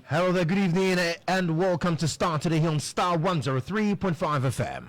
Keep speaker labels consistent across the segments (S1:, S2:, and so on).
S1: Hello there, good evening, and welcome to Starr today here on Starr 103.5 FM.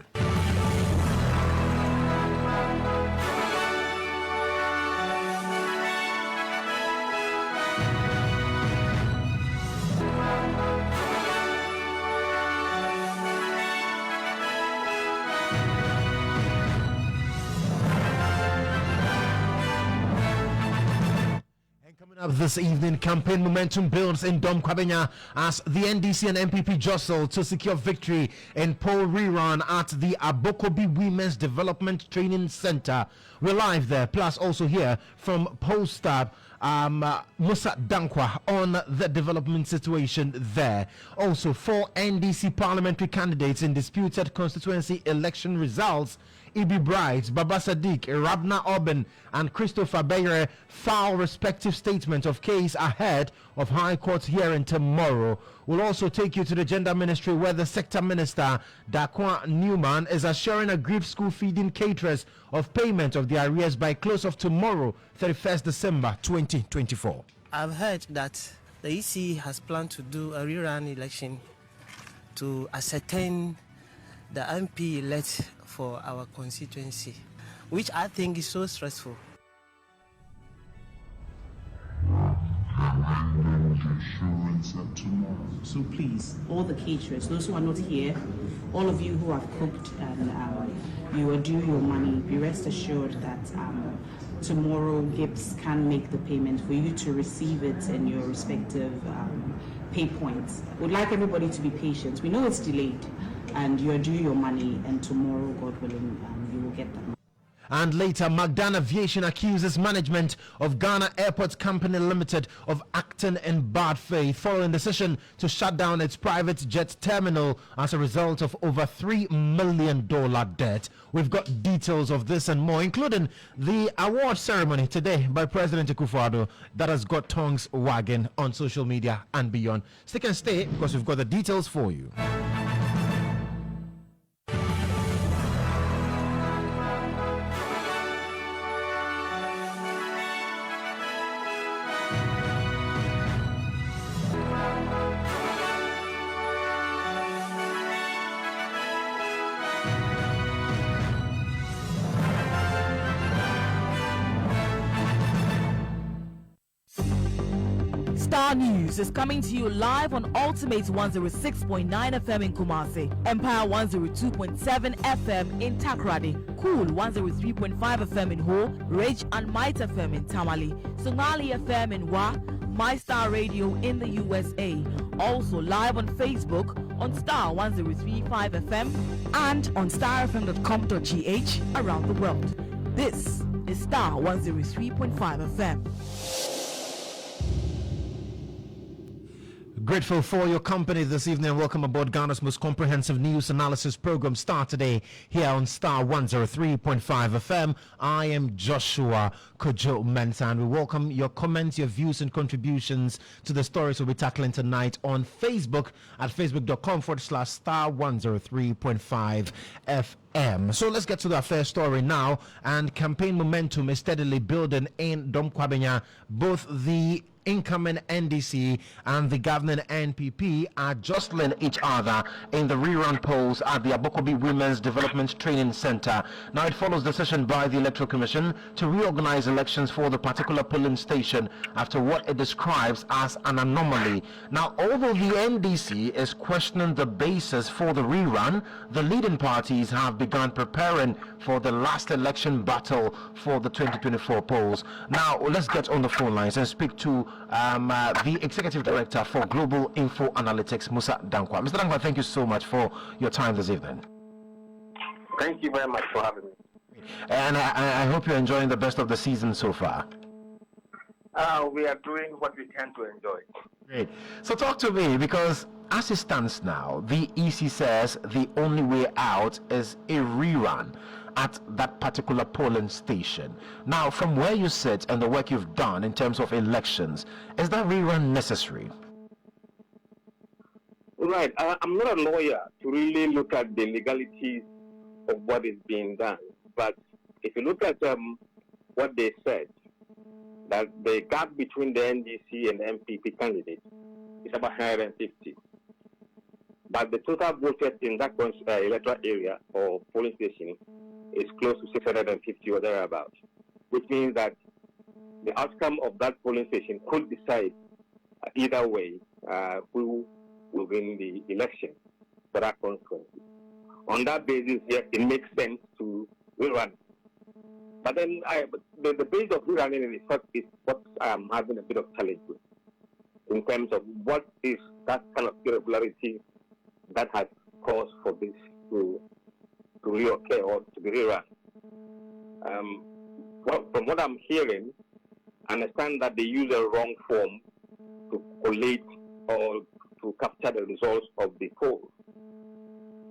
S1: Coming up this evening, campaign momentum builds in Dom Kwabenya as the NDC and MPP jostle to secure victory in poll rerun at the Abokobi Women's Development Training Center. We're live there, plus also here from pollster Musa Dankwa on the development situation there. Also, 4 NDC parliamentary candidates in disputed constituency election results. Ibi Bright, Baba Sadiq, Rabna Oben, and Christopher Bayer file respective statements of case ahead of High Court hearing tomorrow. We'll also take you to the Gender Ministry, where the Sector Minister Dakwa Newman is assuring aggrieved school feeding caterers of payment of the arrears by close of tomorrow, 31st December 2024.
S2: I've heard that the EC has planned to do a rerun election to ascertain the MP elect for our constituency, which I think is so stressful.
S3: So please, all the caterers, those who are not here, all of you who have cooked and you are due your money, be rest assured that tomorrow Gibbs can make the payment for you to receive it in your respective pay points. We'd like everybody to be patient. We know it's delayed, and you are due your money, and tomorrow, God willing, you will get them.
S1: And later, Magdan Aviation accuses management of Ghana Airports Company Limited of acting in bad faith following decision to shut down its private jet terminal as a result of over $3 million debt. We've got details of this and more, including the award ceremony today by President Akufo-Addo that has got tongues wagging on social media and beyond. Stick and stay, because we've got the details for you.
S4: Starr News is coming to you live on Ultimate 106.9 FM in Kumasi, Empire 102.7 FM in Takoradi, Cool 103.5 FM in Ho, Rage and Might FM in Tamale, Somali FM in Wa, My Star Radio in the USA. Also live on Facebook on Starr 103.5 FM and on starfm.com.gh around the world. This is Starr 103.5 FM.
S1: Grateful for your company this evening. Welcome aboard Ghana's most comprehensive news analysis program, Starr Today, here on Starr 103.5 FM. I am Joshua Kodjo Mensah, and we welcome your comments, your views, and contributions to the stories we'll be tackling tonight on Facebook at facebook.com/Starr 103.5 FM. So let's get to the first story now. And campaign momentum is steadily building in Dom Kwabenya. Both the incoming NDC and the governing NPP are jostling each other in the rerun polls at the Abokobi Women's Development Training Center. Now, it follows decision by the Electoral Commission to reorganize elections for the particular polling station after what it describes as an anomaly. Now, although the NDC is questioning the basis for the rerun, the leading parties have begun preparing for the last election battle for the 2024 polls. Now, let's get on the phone lines and speak to the Executive Director for Global Info Analytics, Musa Dankwa. Mr. Dankwa, thank you so much for your time this evening.
S5: Thank you very much for having me.
S1: And I hope you're enjoying the best of the season so far.
S5: We are doing what we can to enjoy.
S1: Great. So talk to me, because as it stands now, the EC says the only way out is a rerun at that particular polling station. Now, from where you sit and the work you've done in terms of elections, is that rerun necessary?
S5: Right. I'm not a lawyer to really look at the legalities of what is being done. But if you look at what they said, that the gap between the NDC and the MPP candidates is about 150. But the total voted in that electoral area or polling station is close to 650 or thereabouts, which means that the outcome of that polling station could decide either way who will win the election for that constituency. On that basis, yes, it makes sense to rerun. But then the base of rerunning is what I am having a bit of challenge with in terms of what is that kind of irregularity that has caused for this to reoccur or to be rerun. Well, from what I'm hearing, I understand that they use a wrong form to collate or to capture the results of the poll.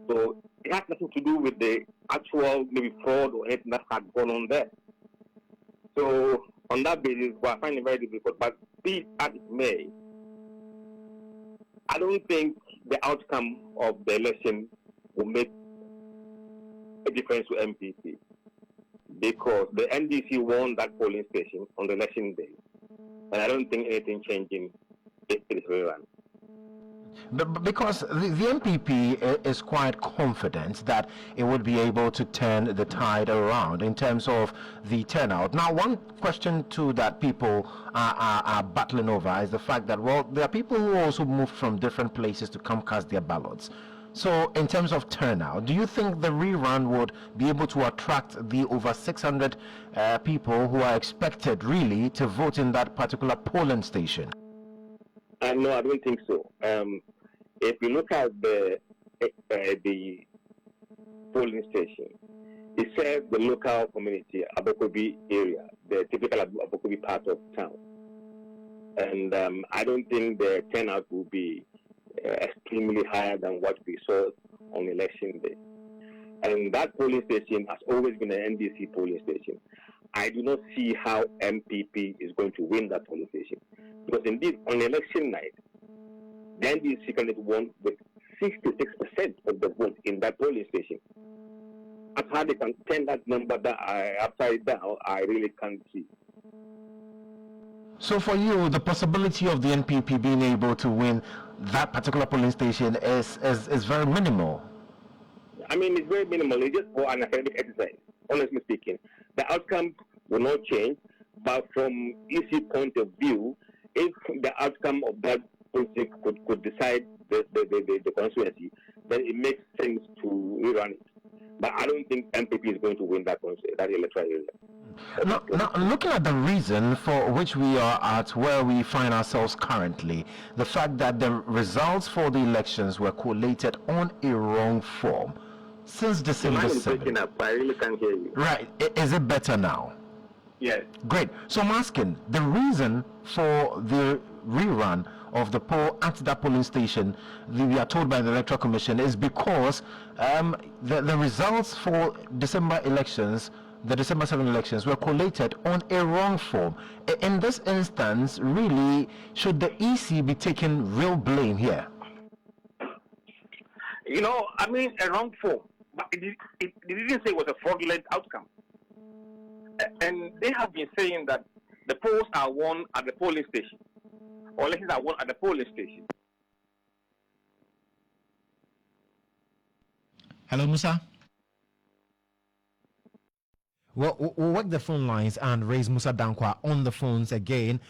S5: So it has nothing to do with the actual maybe fraud or anything that had gone on there. So on that basis, well, I find it very difficult. But be it as it may, I don't think the outcome of the election will make a difference to MPP because the NDC won that polling station on the election day. And I don't think anything changing if it is rerun.
S1: Because the MPP is quite confident that it would be able to turn the tide around in terms of the turnout. Now, one question too that people are battling over is the fact that, well, there are people who also moved from different places to come cast their ballots. So in terms of turnout, do you think the rerun would be able to attract the over 600 people who are expected really to vote in that particular polling station?
S5: No, I don't think so. If you look at the polling station, it says the local community, Abokobi area, the typical Abokobi part of town. And I don't think the turnout will be extremely higher than what we saw on election day. And that polling station has always been an NDC polling station. I do not see how MPP is going to win that polling station. Because indeed, on election night, the NDC candidate won with 66% of the vote in that polling station. As how they can turn that number upside down, I really can't see.
S1: So for you, the possibility of the NPP being able to win that particular polling station is very minimal.
S5: I mean, it's very minimal. It's just for an academic exercise, honestly speaking. The outcome will not change, but from EC point of view, if the outcome of that policy could decide the constituency, then it makes sense to rerun it. But I don't think MPP is going to win that electoral area.
S1: Now, looking at the reason for which we are at where we find ourselves currently, the fact that the results for the elections were collated on a wrong form since December 7th.
S5: I really can't hear you.
S1: Right. Is it better now?
S5: Yes.
S1: Great. So I'm asking, the reason for the rerun of the poll at that polling station, we are told by the Electoral Commission, is because the results for December elections, the December 7 elections, were collated on a wrong form. In this instance, really, should the EC be taking real blame here?
S5: You know, I mean, a wrong form. But it didn't say it was a fraudulent outcome. And they have been saying that the polls are won at the polling station, or elections are won at the polling station.
S1: Hello, Musa. Well, we'll work the phone lines and raise Musa Dankwa on the phones again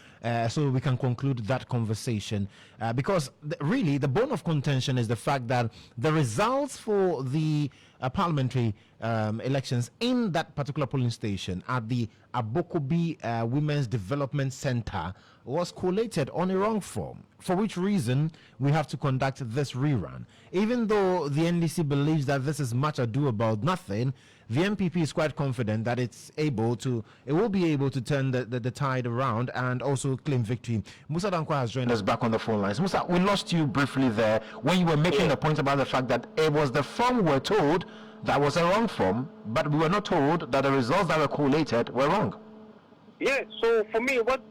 S1: so we can conclude that conversation. Because really, the bone of contention is the fact that the results for the parliamentary elections in that particular polling station at the Abokobi Women's Development Center was collated on a wrong form, for which reason we have to conduct this rerun. Even though the NDC believes that this is much ado about nothing, the MPP is quite confident that it will be able to turn the tide around and also claim victory. Musa Dankwa has joined us back on the phone lines. Musa, we lost you briefly there when you were making the point about the fact that it was the form we were told that was a wrong form, but we were not told that the results that were collated were wrong.
S5: Yes, so for me, what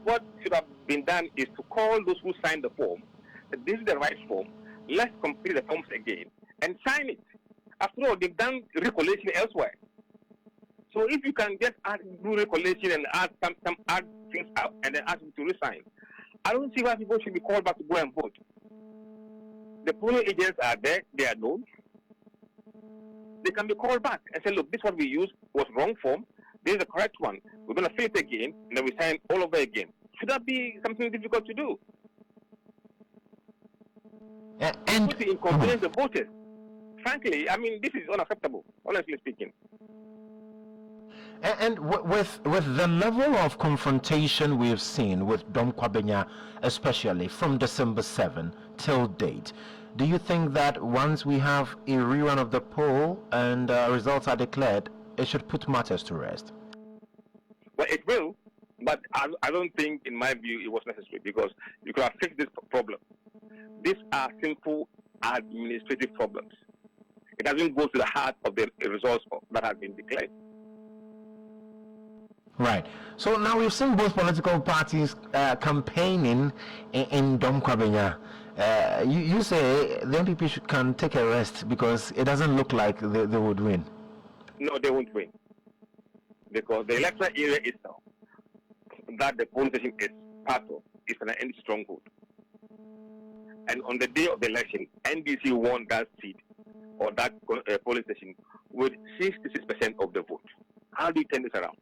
S5: should have been done is to call those who signed the form, this is the right form, let's complete the forms again and sign it. After all, they've done recollation elsewhere. So if you can just do recollation and add some add things up and then ask them to resign, I don't see why people should be called back to go and vote. The polling agents are there, they are known. They can be called back and say, look, this one we used was wrong form. This is the correct one. We're going to fill it again, and then we sign all over again. Should that be something difficult to do?
S1: And
S5: put to inconvenience the voters. Frankly, I mean, this is unacceptable, honestly speaking.
S1: And with the level of confrontation we've seen with Dom Kwabenya, especially from December 7 till date, do you think that once we have a rerun of the poll and results are declared, it should put matters to rest?
S5: Well, it will, but I don't think, in my view, it was necessary, because you could have fixed this problem. These are simple administrative problems. It doesn't go to the heart of the results that have been declared.
S1: Right. So now we've seen both political parties campaigning in Dom Kwabenya. You say the MPP can take a rest because it doesn't look like they would win.
S5: No, they won't win. Because the electoral area itself, that the polling station is part of, is an end stronghold. And on the day of the election, NDC won that seat or that polling station with 66% of the vote. How do you turn this around?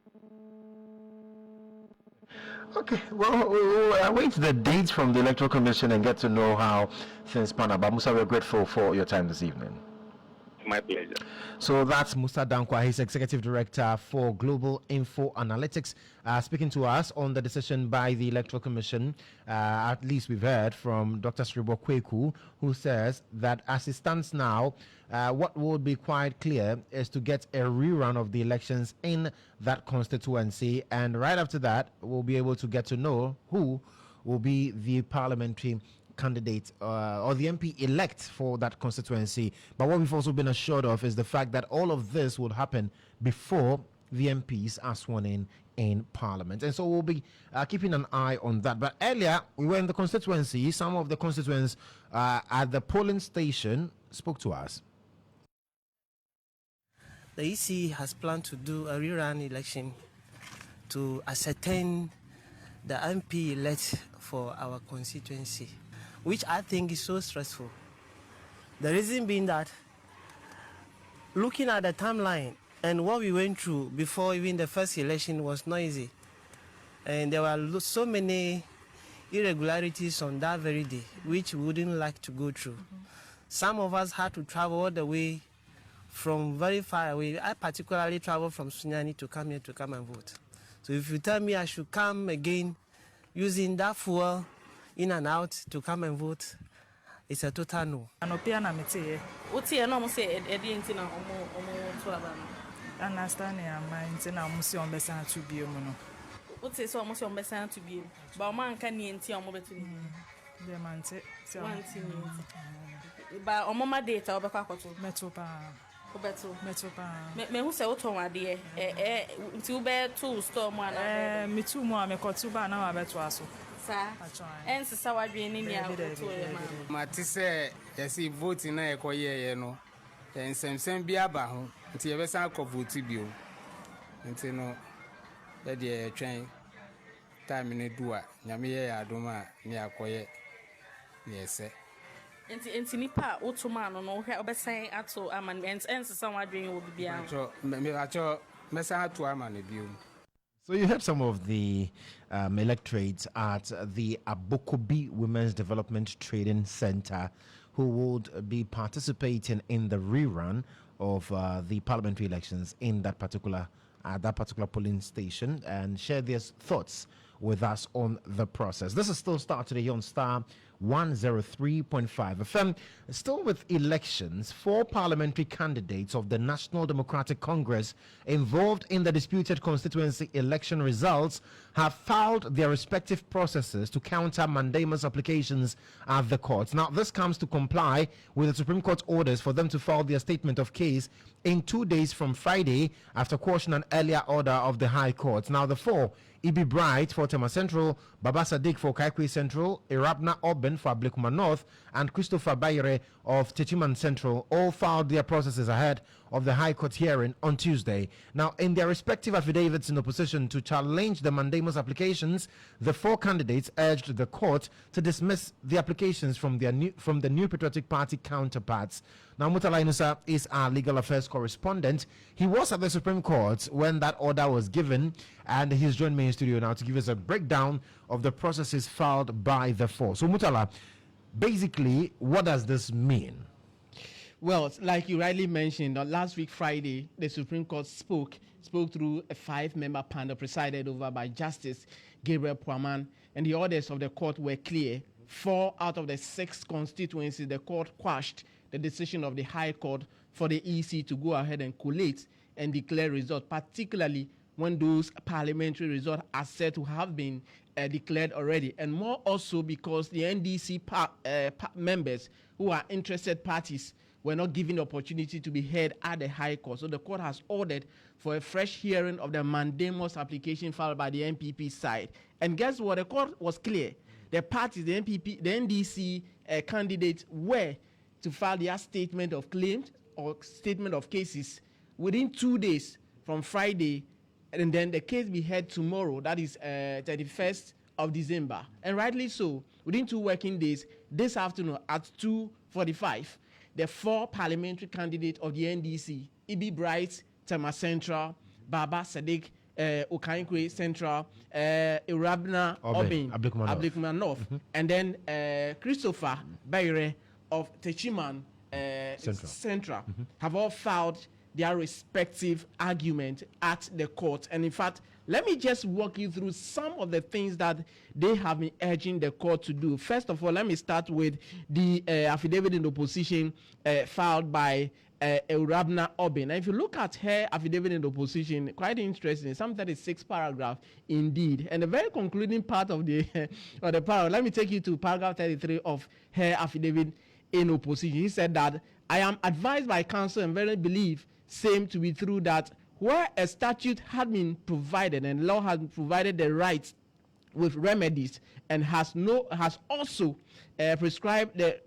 S1: Okay, well, we'll await the dates from the Electoral Commission and get to know how things pan out. But Musa, we're grateful for your time this evening.
S5: My pleasure.
S1: So that's Musa Dankwa. He's Executive Director for Global Info Analytics, speaking to us on the decision by the Electoral Commission. At least we've heard from Dr. Sribo Kweku, who says that as it stands now, what would be quite clear is to get a rerun of the elections in that constituency. And right after that, we'll be able to get to know who will be the parliamentary candidate or the MP elect for that constituency. But what we've also been assured of is the fact that all of this would happen before the MPs are sworn in Parliament. And so we'll be keeping an eye on that. But earlier, we were in the constituency. Some of the constituents at the polling station spoke to us.
S2: The EC has planned to do a rerun election to ascertain the MP elect for our constituency, which I think is so stressful. The reason being that, looking at the timeline and what we went through before even the first election was not easy. And there were so many irregularities on that very day, which we wouldn't like to go through. Some of us had to travel all the way from very far away. I particularly traveled from Sunyani to come here to come and vote. So if you tell me I should come again using that fuel in and out to come and vote, it's a total no.
S6: Understand to be what is almost on Bessan to be, but man can see on mobile to me. The man said, by on my data, Metopa. Me who say what my dear, two bed, two storm one, me too more, me got two bar now, I bet was so. And so I be in India.
S7: Matisse, yes, he votes in a coyer, you know, and some be about until you ever saw vote to you. And no, that dear train time in a dua, Yamia, Duma, near coyer. Yes, sir. And Nipa, Ottoman, or her say at all, and someone dream will be out. So, Messa to Amman view.
S1: So you heard some of the electorates at the Abokobi Women's Development Trading Center who would be participating in the rerun of the parliamentary elections in that particular polling station and share their thoughts with us on the process. This is still Starr today on Starr 103.5 FM. Still with elections, 4 parliamentary candidates of the National Democratic Congress involved in the disputed constituency election results have filed their respective processes to counter mandamus applications at the courts. Now, this comes to comply with the Supreme Court's orders for them to file their statement of case in 2 days from Friday after quashing an earlier order of the High Court. Now, the 4, Ibi Bright for Tema Central, Baba Sadiq for Kaikwe Central, Irabna Oben for Ablikuma North, and Christopher Bayre of Techiman Central all filed their processes ahead of the High Court hearing on Tuesday. Now, in their respective affidavits in opposition to challenge the mandamus applications, the 4 candidates urged the court to dismiss the applications from the New Patriotic Party counterparts. Now, Murtala Inusa is our legal affairs correspondent. He was at the Supreme Court when that order was given, and he's joined me in studio now to give us a breakdown of the processes filed by the 4. So, Murtala, basically, what does this mean?
S8: Well, like you rightly mentioned, last week Friday, the Supreme Court spoke through a 5-member panel presided over by Justice Gabriel Puaman, and the orders of the court were clear. 4 out of the 6 constituencies, the court quashed the decision of the High Court for the EC to go ahead and collate and declare results, particularly when those parliamentary results are said to have been declared already, and more also because the NDC members who are interested parties were not given the opportunity to be heard at the High Court. So the court has ordered for a fresh hearing of the mandamus application filed by the NPP side. And guess what? The court was clear. The parties, the NPP, the NDC candidates were to file their statement of claims or statement of cases within 2 days from Friday, and then the case be heard tomorrow, that is 31st of December. And rightly so, within 2 working days, this afternoon at 2:45, the 4 parliamentary candidates of the NDC, Ibi Bright, Tema Central, Baba Sadiq, Okainkwe Central, Irabna Obin, Ablikman North, and then Christopher Bayre of Techiman Central have all filed their respective argument at the court. And in fact, let me just walk you through some of the things that they have been urging the court to do. First of all, let me start with the affidavit in opposition filed by Urabna Obin. Now, if you look at her affidavit in opposition, quite interesting, some 36 paragraph indeed. And the very concluding part of the paragraph, let me take you to paragraph 33 of her affidavit in opposition. He said that, I am advised by counsel and very believe same to be true that where a statute had been provided and law has provided the rights with remedies and has also prescribed the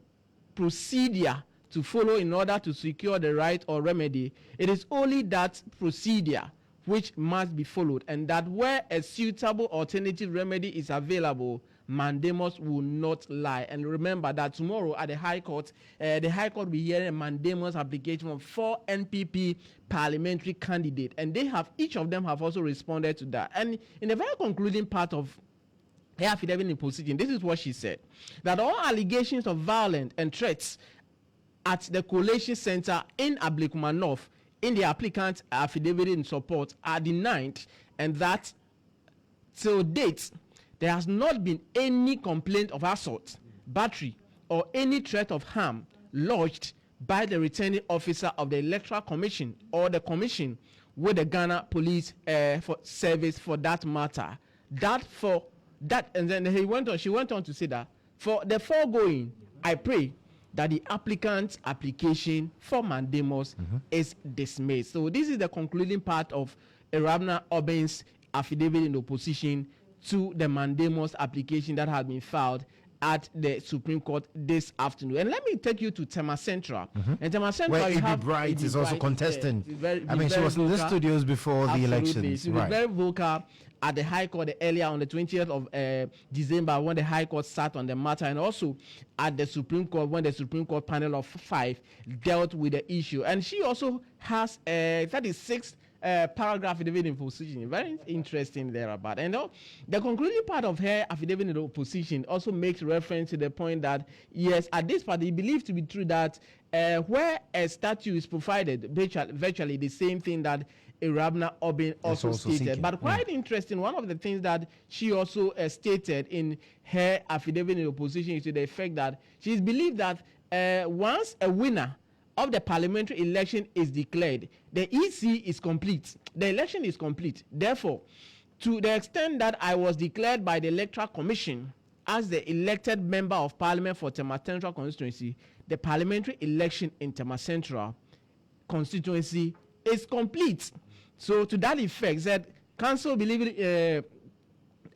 S8: procedure to follow in order to secure the right or remedy, it is only that procedure which must be followed, and that where a suitable alternative remedy is available, mandamus will not lie. And remember that tomorrow at the High Court will be hearing a mandamus application from 4 NPP parliamentary candidates, and each of them have also responded to that. And in the very concluding part of her affidavit in position, this is what she said: that all allegations of violence and threats at the collation center in Ablikuma North in the applicant's affidavit in support are denied, and that till date there has not been any complaint of assault, battery, or any threat of harm lodged by the returning officer of the Electoral Commission or the Commission with the Ghana Police Service for that matter. And then she went on to say that for the foregoing, I pray that the applicant's application for mandamus is dismissed. So this is the concluding part of Urabna Obin's affidavit in opposition to the mandamus application that has been filed at the Supreme Court this afternoon. And let me take you to Tema Central. And Tema Central,
S1: where Ibi Bright is also contesting. She was in the studios before the elections.
S8: She was very vocal at the High Court earlier on the 20th of December when the High Court sat on the matter, and also at the Supreme Court when the Supreme Court panel of 5 dealt with the issue. And she also has 36 paragraph affidavit in position, very interesting thereabout. And the concluding part of her affidavit in opposition also makes reference to the point that, yes, at this part, he believes to be true that where a statute is provided, virtually the same thing that Urabna Obin also stated. Seeking. But quite interesting, one of the things that she also stated in her affidavit in opposition is to the effect that she's believed that once a winner of the parliamentary election is declared, the EC is complete. The election is complete. Therefore, to the extent that I was declared by the Electoral Commission as the elected member of parliament for Tema Central constituency, the parliamentary election in Tema Central constituency is complete. So to that effect, that council believe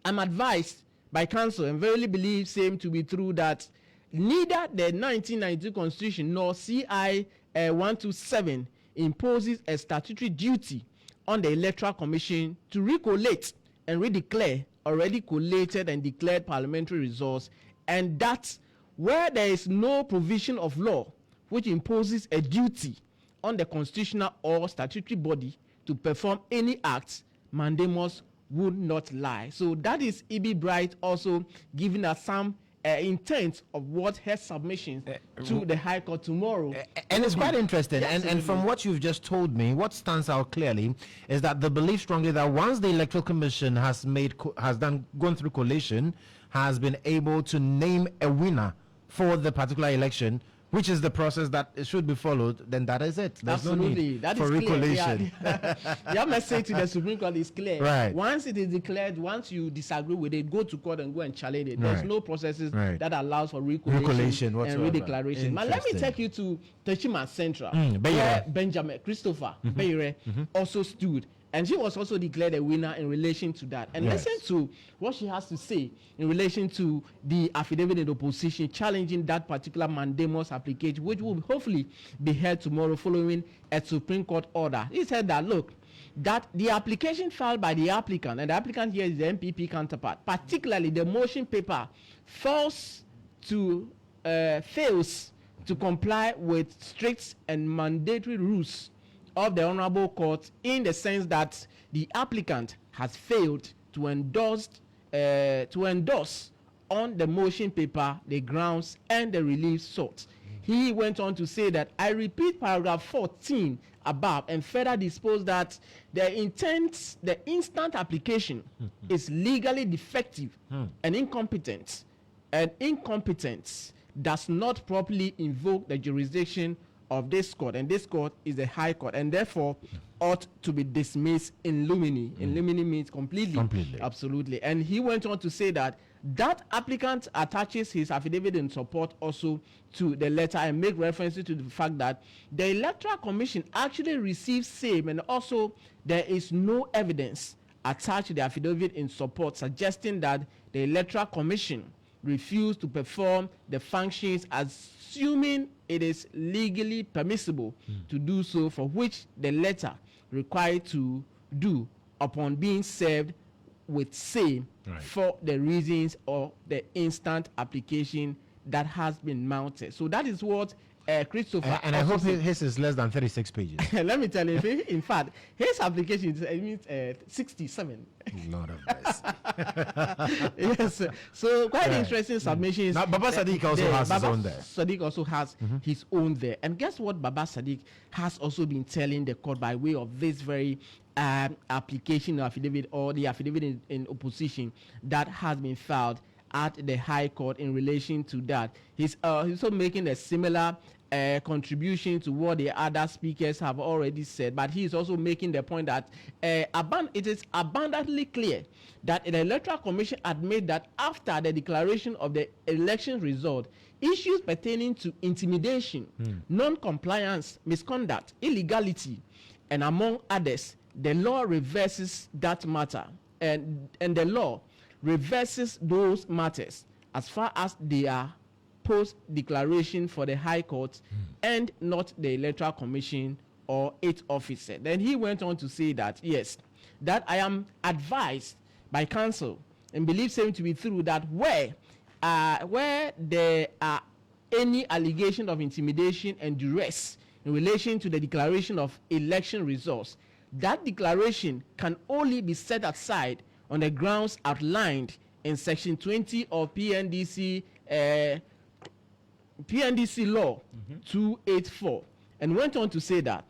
S8: I'm advised by council and verily believe same to be true that neither the 1992 constitution nor CI 127 imposes a statutory duty on the Electoral Commission to recollate and redeclare already collated and declared parliamentary results, and that where there is no provision of law which imposes a duty on the constitutional or statutory body to perform any acts, mandamus would not lie. So that is E.B. Bright also giving us some intent of what her submissions to the High Court tomorrow.
S1: And it's quite interesting.
S8: Yes,
S1: And from what you've just told me, what stands out clearly is that the belief strongly that once the Electoral Commission has gone through collation, has been able to name a winner for the particular election, which is the process that should be followed, then that is it. There's
S8: Absolutely.
S1: no need
S8: that
S1: for
S8: is clear.
S1: recollation.
S8: Your message to the Supreme Court is clear.
S1: Right.
S8: Once it is declared, once you disagree with it, go to court and go and challenge it. There's
S1: Right.
S8: no processes
S1: Right.
S8: that allows for recollation and
S1: whatsoever.
S8: redeclaration. But let me
S1: Interesting.
S8: take you to Teshima Central,
S1: Beyere.
S8: where Benjamin Christopher Beyere also stood. And she was also declared a winner in relation to that. And
S1: Yes.
S8: listen to what she has to say in relation to the affidavit in opposition challenging that particular mandamus application, which will hopefully be heard tomorrow following a Supreme Court order. He said that, look, that the application filed by the applicant, and the applicant here is the MPP counterpart, particularly the motion paper, fails to comply with strict and mandatory rules of the Honorable Court, in the sense that the applicant has failed to endorse on the motion paper the grounds and the relief sought. He went on to say that, I repeat paragraph 14 above, and further dispose that the instant application is legally defective and incompetent, and incompetence does not properly invoke the jurisdiction of this court, and this court is the High Court, and therefore ought to be dismissed in limine. In limine means completely. Absolutely. And he went on to say that applicant attaches his affidavit in support also to the letter, and make references to the fact that the Electoral Commission actually received same, and also there is no evidence attached to the affidavit in support suggesting that the Electoral Commission refused to perform the functions assuming it is legally permissible to do so, for which the letter required to do upon being served with same for the reasons of the instant application that has been mounted. So that is what Christopher.
S1: And I hope his is less than 36 pages.
S8: Let me tell you, in fact, his application means 67.
S1: Lord of mercy.
S8: Yes, so quite interesting submissions.
S1: Now, Baba Sadiq also has his own there.
S8: Sadiq also has his own there. And guess what Baba Sadiq has also been telling the court by way of this very application or affidavit, or the affidavit in opposition that has been filed at the High Court in relation to that. He's also making a similar contribution to what the other speakers have already said, but he is also making the point that it is abundantly clear that the Electoral Commission admit that after the declaration of the election result, issues pertaining to intimidation, non-compliance, misconduct, illegality, and among others, the law reverses that matter, and the law reverses those matters as far as they are post declaration for the High Court and not the Electoral Commission or its officer. Then he went on to say that, yes, that I am advised by counsel and believe same to be true that where there are any allegation of intimidation and duress in relation to the declaration of election results, that declaration can only be set aside on the grounds outlined in Section 20 of PNDC Law 284, and went on to say that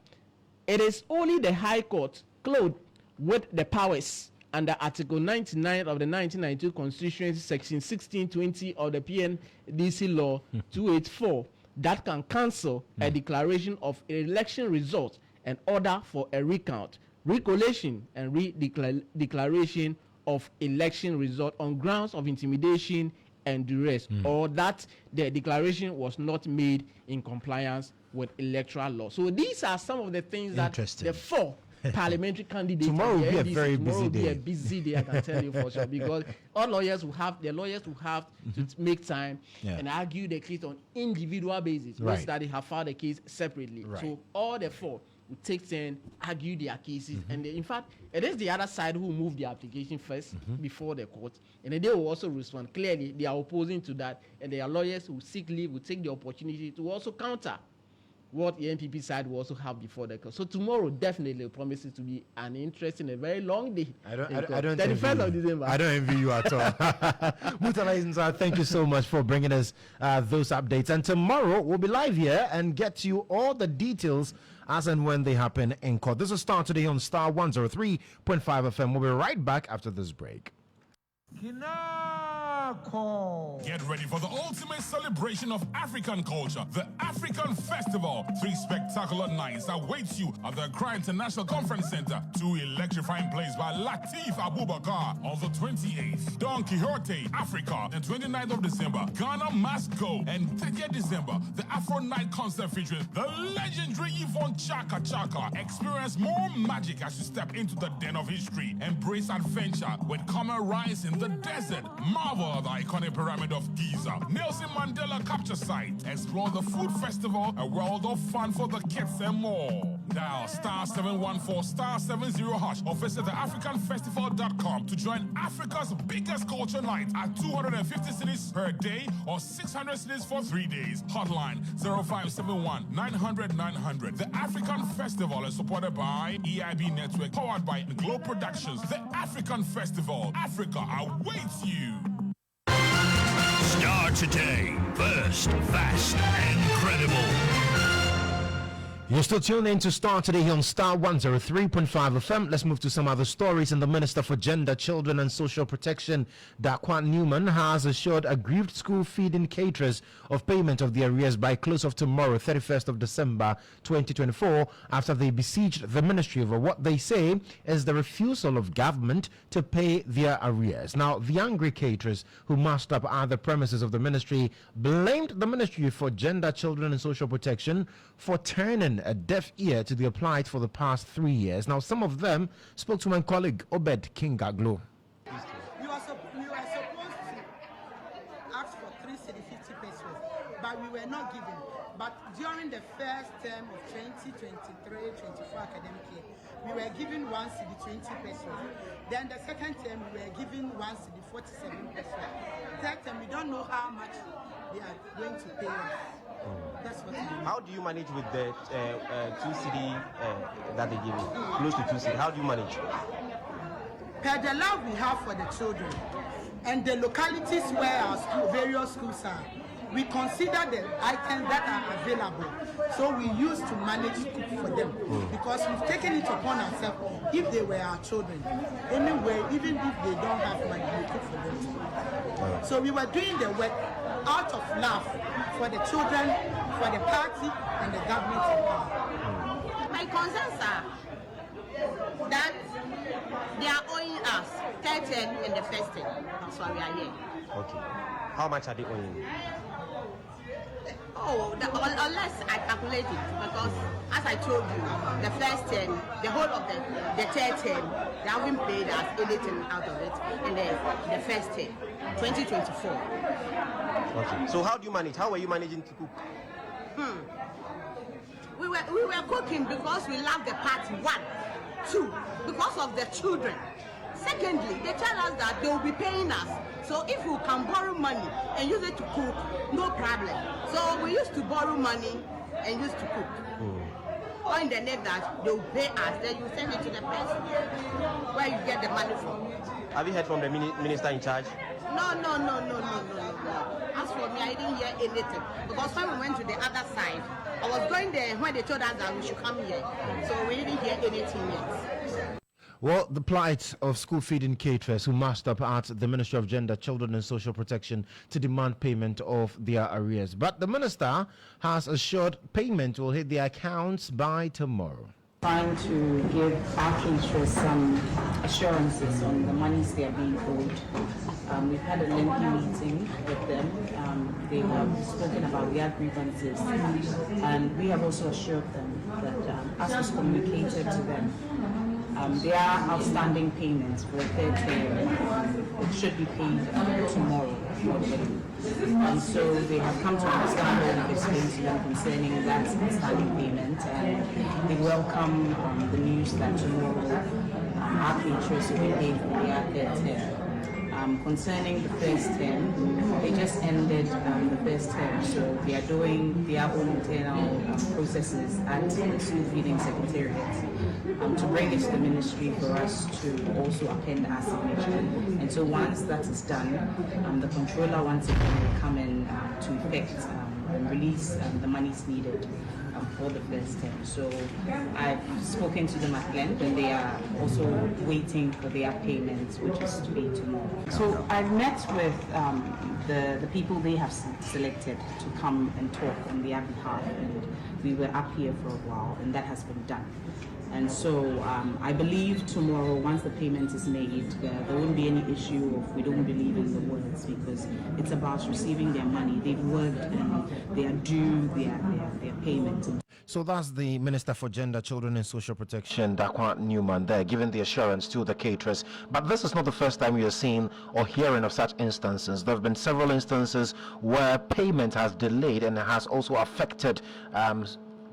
S8: it is only the High Court, clothed with the powers under Article 99 of the 1992 Constitution, Section 1620 of the PNDC Law 284, that can cancel a declaration of election results and order for a recount, recollation, and declaration of election result on grounds of intimidation and duress, or that the declaration was not made in compliance with electoral law. So these are some of the things that the four parliamentary candidates
S1: tomorrow will be a very busy day.
S8: A busy day, I can tell you for sure, because all lawyers will have to make time and argue the case on individual basis, which that they have filed the case separately. So all the four will take turn, argue their cases, and in fact, it is the other side who move the application first before the court, and then they will also respond. Clearly, they are opposing to that, and their lawyers who seek leave will take the opportunity to also counter what the NPP side will also have before the court. So tomorrow definitely promises to be an interesting and very long day.
S1: I don't
S8: 31st of December.
S1: I don't envy you at all. Murtala Isnzar, thank you so much for bringing us those updates. And tomorrow we'll be live here and get you all the details as and when they happen in court. This will start today on Starr 103.5 FM. We'll be right back after this break.
S9: Get ready for the ultimate celebration of African culture, the African Festival. 3 spectacular nights await you at the Accra International Conference Center. 2 electrifying plays by Lateef Abubakar on the 28th. Don Quixote, Africa, and 29th of December, Ghana Must Go. And 30th December, the Afro Night concert featuring the legendary Yvonne Chaka Chaka. Experience more magic as you step into the den of history. Embrace adventure with Camel Rise in the desert. Marvel at the iconic pyramid of Giza. Nelson Mandela Capture Site. Explore the food festival, a world of fun for the kids and more. Dial star 714 star 70 hash or visit theafricanfestival.com to join Africa's biggest culture night at 250 cities per day or 600 cities for 3 days. Hotline 0571 900 900. The African Festival is supported by EIB Network, powered by Globe Productions. The African Festival. Africa awaits you.
S10: Starr today. First, fast, and credible.
S1: You're still tuned in to Starr today here on Starr 103.5 FM. Let's move to some other stories. And the Minister for Gender, Children and Social Protection, Daquan Newman, has assured aggrieved school feeding caterers of payment of their arrears by close of tomorrow, 31st of December 2024, after they besieged the ministry over what they say is the refusal of government to pay their arrears. Now, the angry caterers who massed up at the premises of the ministry blamed the Ministry for Gender, Children and Social Protection for turning a deaf ear to the plight for the past 3 years. Now, some of them spoke to my colleague Obed Kingaglo.
S11: We were supposed to ask for 3 cedi 50 pesos, but we were not given. But during the first term of 2023-24 academic year, we were given 1 cedi 20 pesos. Then the second term, we were given 1 cedi 47 pesos. Third term, we don't know how much they are going to pay us. That's what.
S12: How do you manage with the 2 cedi that they give you? Close to 2 cedi. How do you manage?
S11: Per the love we have for the children and the localities where our various schools are, we consider the items that are available. So we used to manage to cook for them because we've taken it upon ourselves. If they were our children, anyway, even if they don't have money, we cook for them. So we were doing the work out of love for the children, for the party, and the government.
S13: My concerns are that they are owing us 10 in the first term. That's why we are here.
S12: Okay. How much are they owing?
S13: Oh, unless I calculate it, because as I told you, the first term, the whole of the third term, they haven't paid us anything out of it in the first term, 2024.
S12: Okay. So how do you manage? How are you managing to cook?
S13: We were cooking because we love the party. 1, 2, because of the children. Secondly, they tell us that they will be paying us. So if we can borrow money and use it to cook, no problem. So we used to borrow money and used to cook. Or in the net that they will pay us, then you send it to the person where you get the money from.
S12: Have you heard from the minister in charge?
S13: No. As for me, I didn't hear anything. Because when we went to the other side, I was going there when they told us that we should come here. So we didn't hear anything yet.
S1: Well, the plight of school feeding caterers who massed up at the Ministry of Gender, Children and Social Protection to demand payment of their arrears. But the minister has assured payment will hit their accounts by tomorrow.
S3: Trying to give our caterers some assurances on the monies they are being owed. We've had a lengthy meeting with them. They have spoken about their grievances, and we have also assured them that as was communicated to them, there are outstanding payments for the third term. It should be paid tomorrow. afford it. And so they have come to understand what we've explained to them concerning that outstanding payment, and they welcome the news that tomorrow our caterers will be paid for their third term. Concerning the first term, they just ended the first term, so they are doing their own internal processes at the school feeding secretariat to bring it to the ministry for us to also append our signature. And so once that is done, the controller once again will come in to effect and release the monies needed for the first term. So I've spoken to them at length, and they are also waiting for their payments, which is to be tomorrow. So I've met with the people they have selected to come and talk on their behalf, and we were up here for a while, and that has been done. And so I believe tomorrow, once the payment is made, there won't be any issue of we don't believe in the words, because it's about receiving their money. They've worked and they are due their payment.
S1: So that's the Minister for Gender, Children and Social Protection, Dakwa Newman, there, giving the assurance to the caterers. But this is not the first time we are seeing or hearing of such instances. There have been several instances where payment has delayed and has also affected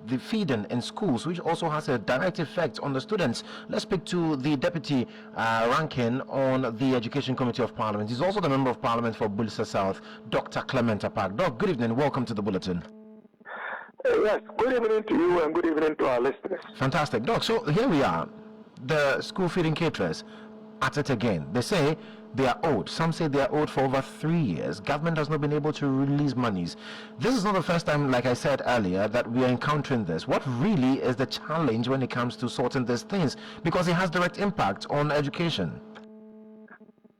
S1: the feeding in schools, which also has a direct effect on the students. Let's speak to the Deputy Ranking on the Education Committee of Parliament. He's also the Member of Parliament for Bulsa South, Dr. Clement Apak. Doc, good evening. Welcome to the Bulletin.
S14: Yes, good evening to you and good evening to our listeners.
S1: Fantastic. Doc, so here we are, the school feeding caterers at it again. They say they are owed. Some say they are owed for over 3 years. Government has not been able to release monies. This is not the first time, like I said earlier, that we are encountering this. What really is the challenge when it comes to sorting these things? Because it has direct impact on education.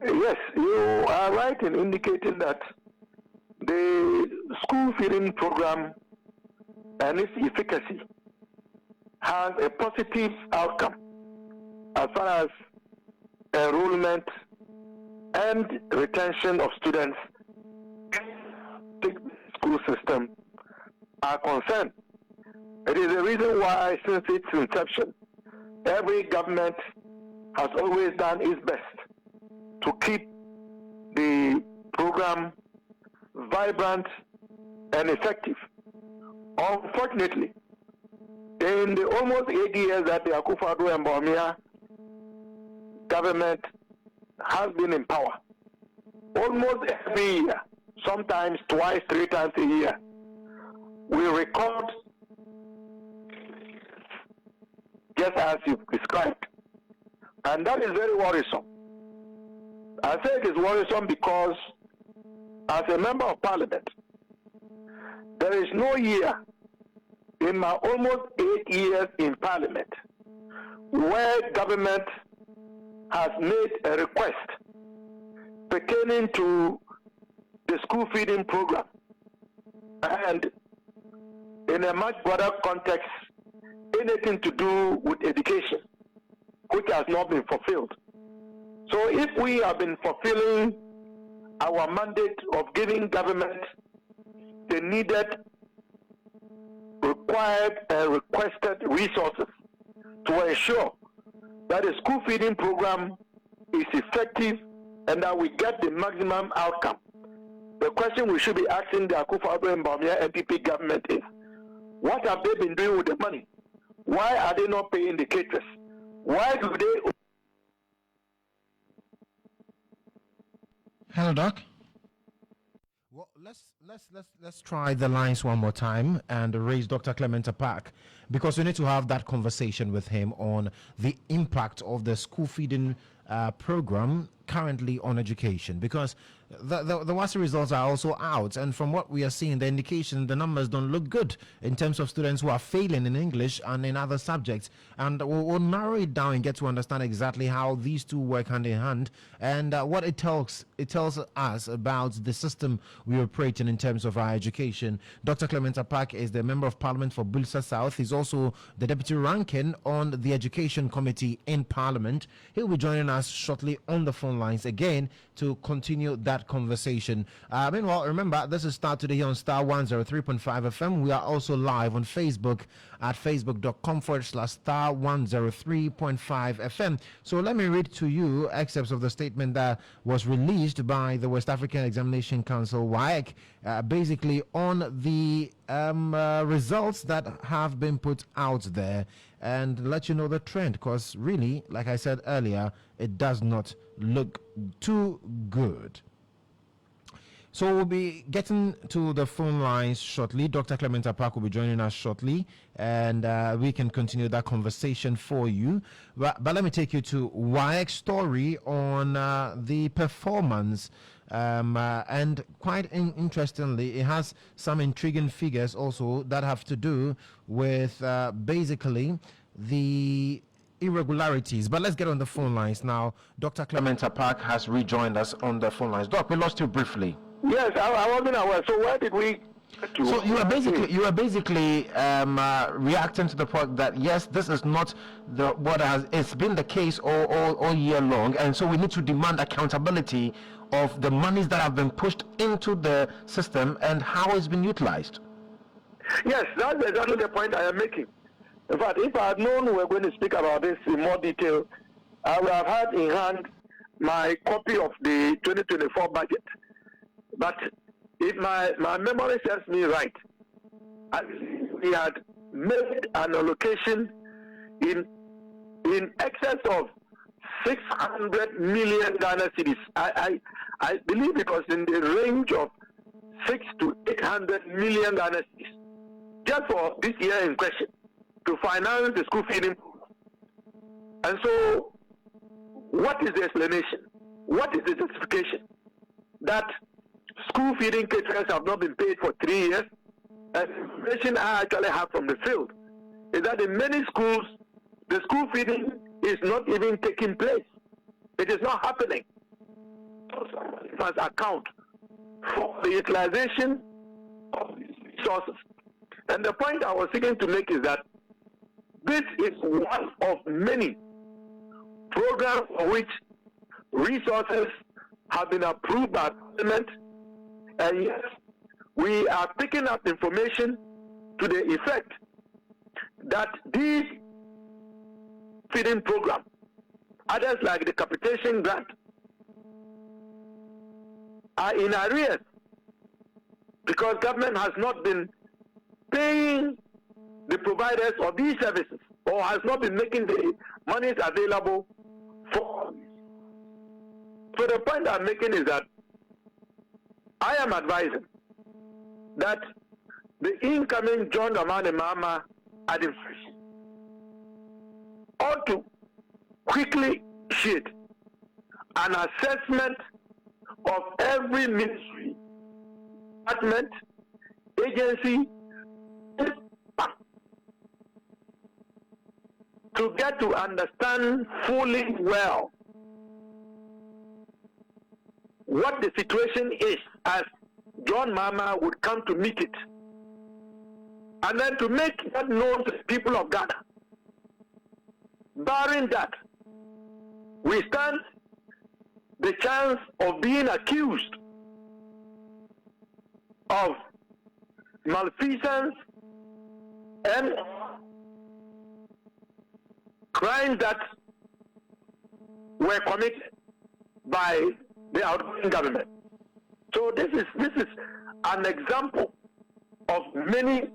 S14: Yes, you are right in indicating that the school feeding program and its efficacy has a positive outcome as far as enrollment and retention of students in the school system are concerned. It is the reason why, since its inception, every government has always done its best to keep the program vibrant and effective. Unfortunately, in the almost 8 years that the Akufo-Addo and Bawumia government has been in power, almost every year, sometimes twice, 3 times a year, we record just as you've described. And that is very worrisome. I say it is worrisome because as a member of parliament, there is no year in my almost 8 years in parliament where government has made a request pertaining to the school feeding program and in a much broader context, anything to do with education, which has not been fulfilled. So if we have been fulfilling our mandate of giving government the needed, required and requested resources to ensure that the school feeding program is effective and that we get the maximum outcome, the question we should be asking the Akufo-Addo and Bawumia NPP government is, what have they been doing with the money? Why are they not paying the caterers? Why do they...
S1: Hello, Doc. Well, let's try the lines one more time and raise Dr. Clement Apak, because we need to have that conversation with him on the impact of the school feeding program currently on education, because the WASSCE results are also out, and from what we are seeing, the indication, the numbers don't look good in terms of students who are failing in English and in other subjects, and we'll narrow it down and get to understand exactly how these two work hand in hand and what it tells us about the system we operate in terms of our education. Dr. Clement Apak is the Member of Parliament for Bulsa South. He's also the Deputy Ranking on the Education Committee in Parliament. He'll be joining us shortly on the phone lines again to continue that that conversation. Meanwhile, remember, this is Star today here on Star 103.5 FM. We are also live on Facebook at facebook.com/Star 103.5 FM. So let me read to you excerpts of the statement that was released by the West African Examination Council, WAEC, basically on the results that have been put out there, and let you know the trend, because really, like I said earlier, it does not look too good. So we'll be getting to the phone lines shortly. Dr. Clement Park will be joining us shortly, and we can continue that conversation for you. But let me take you to WAEC's story on the performance. And quite interestingly, it has some intriguing figures also that have to do with basically the irregularities. But let's get on the phone lines now. Dr. Clement Park has rejoined us on the phone lines. Doc, we lost you briefly.
S14: Yes, I wasn't aware. So where did we?
S1: So you are basically reacting to the point that yes, this is not it's been the case all year long, and so we need to demand accountability of the monies that have been pushed into the system and how it's been utilized.
S14: Yes, that's exactly the point I am making. In fact, if I had known we were going to speak about this in more detail, I would have had in hand my copy of the 2024 budget. But if my memory serves me right, we had made an allocation in excess of 600 million Ghana cedis. I believe it was in the range of 600 to 800 million Ghana cedis just for this year in question to finance the school feeding. And so, what is the explanation? What is the justification that school feeding caterers have not been paid for 3 years? And the information I actually have from the field is that in many schools, the school feeding is not even taking place. It is not happening. So somebody must account for the utilization of these resources. And the point I was seeking to make is that this is one of many programs for which resources have been approved by Parliament, and yes, we are picking up information to the effect that these feeding programs, others like the capitation grant, are in arrears because government has not been paying the providers of these services or has not been making the monies available for. So the point I'm making is that I am advising that the incoming John Dramani Mahama administration ought to quickly initiate an assessment of every ministry, department, agency, to get to understand fully well what the situation is as John Mahama would come to meet it, and then to make that known to the people of Ghana. Barring that, we stand the chance of being accused of malfeasance and crimes that were committed by the outgoing government. So this is an example of many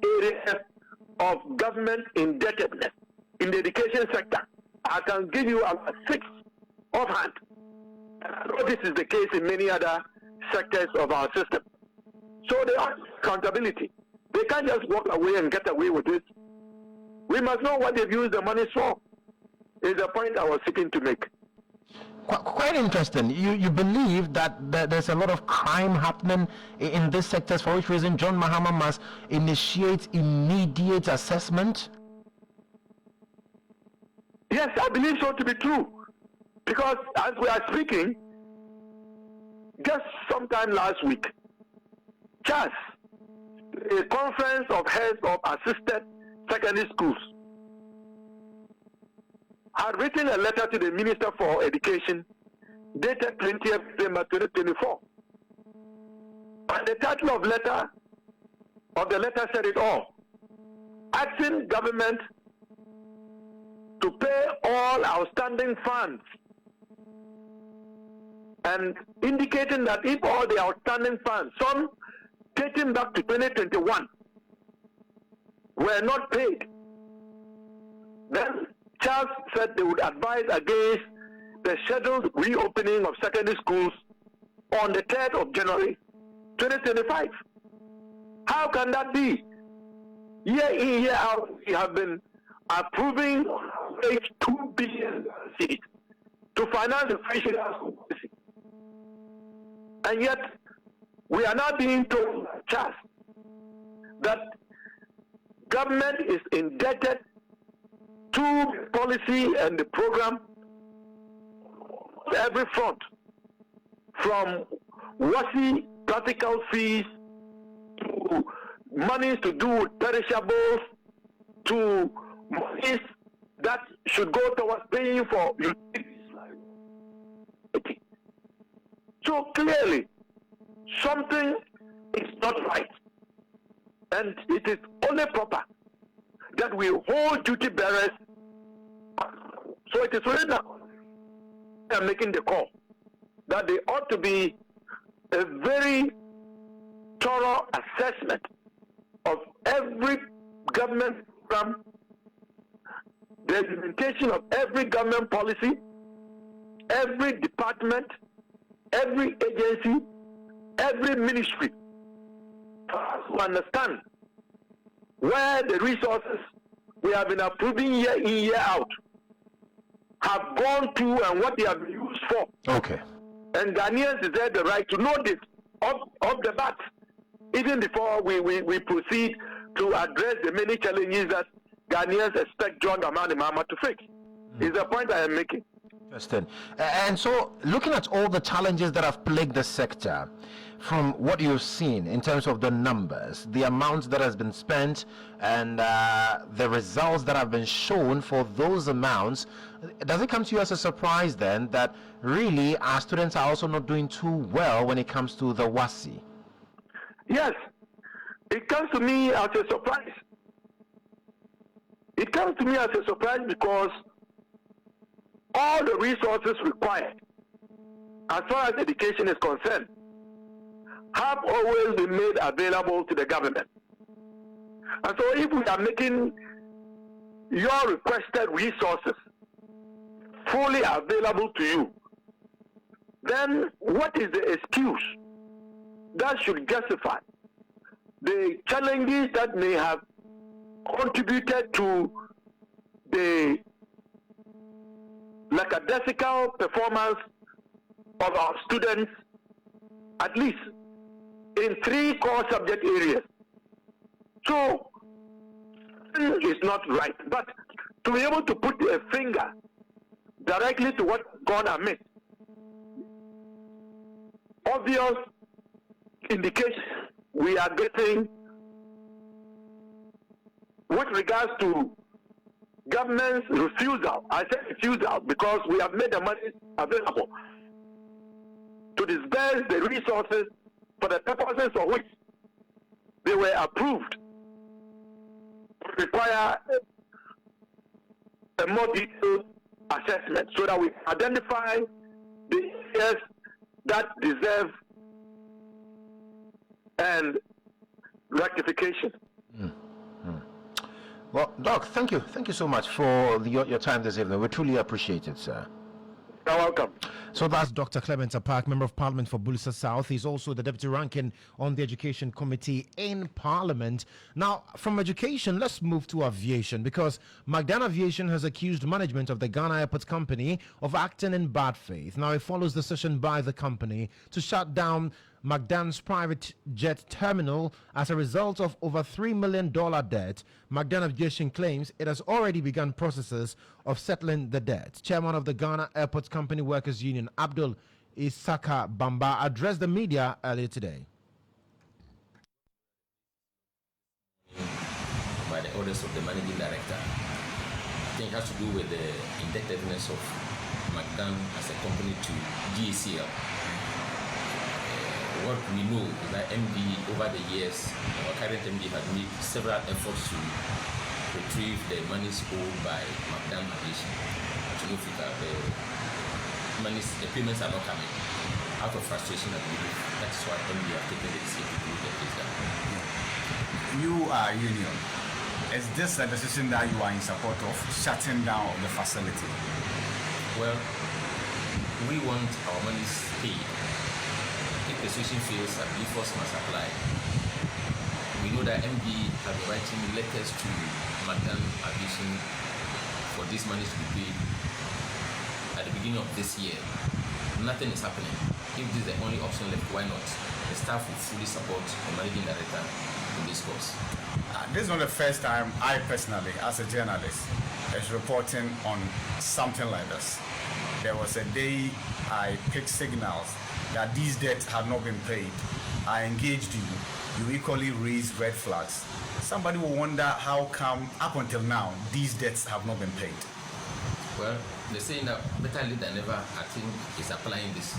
S14: areas of government indebtedness in the education sector. I can give you about 6 offhand. I know this is the case in many other sectors of our system. So they have accountability. They can't just walk away and get away with this. We must know what they've used the money for. Is the point I was seeking to make.
S1: Quite interesting. You believe that there's a lot of crime happening in these sectors, for which reason John Mahama must initiate immediate assessment?
S14: Yes, I believe so to be true. Because as we are speaking, just sometime last week, just a conference of heads of assisted secondary schools had written a letter to the Minister for Education dated 20th December 2024. And the title of the letter said it all. Asking government to pay all outstanding funds and indicating that if all the outstanding funds, some dating back to 2021, were not paid, then Charles said they would advise against the scheduled reopening of secondary schools on the 3rd of January 2025. How can that be? Year in, year out, we have been approving 2 billion cities to finance the free school policy. And yet, we are now being told, Charles, that government is indebted to the policy and the program every front, from WASI practical fees to monies to do with perishables to monies that should go towards paying for utilities. So clearly, something is not right. And it is only proper that we hold duty bearers. So it is really now I'm making the call that there ought to be a very thorough assessment of every government program, the implementation of every government policy, every department, every agency, every ministry, to understand where the resources we have been approving year in, year out have gone to and what they have been used for.
S1: Okay.
S14: And Ghanaians deserve the right to know this off the bat, even before we proceed to address the many challenges that Ghanaians expect John Dramani Mahama to fix. Is the point I am making.
S1: Interesting. And so, looking at all the challenges that have plagued the sector, from what you've seen in terms of the numbers, the amounts that has been spent, and the results that have been shown for those amounts, does it come to you as a surprise then that really our students are also not doing too well when it comes to the WASI?
S14: Yes, it comes to me as a surprise. It comes to me as a surprise because all the resources required, as far as education is concerned, have always been made available to the government. And so if we are making your requested resources fully available to you, then what is the excuse that should justify the challenges that may have contributed to the lackadaisical performance of our students, at least in 3 core subject areas? So, it's not right. But to be able to put a finger directly to what gone amiss, obvious indication we are getting with regards to government's refusal. I say refusal because we have made the money available to disburse the resources for the purposes for which they were approved. Require a more detailed assessment so that we identify the areas that deserve and rectification.
S1: Well, Doc, thank you so much for your time this evening. We truly appreciate it, sir.
S14: You're welcome.
S1: So that's Dr. Clement Park, Member of Parliament for Bulisa South. He's also the Deputy Ranking on the Education Committee in Parliament. Now, from education, let's move to aviation, because Magdan Aviation has accused management of the Ghana Airports Company of acting in bad faith. Now, it follows the decision by the company to shut down Magdan's private jet terminal as a result of over $3 million debt. Magdan Aviation claims it has already begun processes of settling the debt. Chairman of the Ghana Airports Company Workers Union, Abdul Isaka Bamba, addressed the media earlier today.
S15: By the orders of the managing director, I think it has to do with the indebtedness of McDan as a company to GACL. What we know is that MD over the years, our current MD had made several efforts to retrieve the monies owed by McDan Aviation. The payments are not coming. Out of frustration, I believe that's why MD have taken the decision to close the case down.
S16: You are a union. Is this a decision that you are in support of, shutting down the facility?
S15: Well, we want our monies paid. If the situation fails, I believe force must apply. We know that MD have been writing letters to McDan Aviation for this money to be paid at the beginning of this year. Nothing is happening. If this is the only option left, why not? The staff will fully support the managing director in this course.
S16: This is not the first time I personally, as a journalist, is reporting on something like this. There was a day I picked signals that these debts had not been paid. I engaged you. You equally raised red flags. Somebody will wonder how come up until now these debts have not been paid.
S15: Well, they're saying that better late than never, I think, is applying this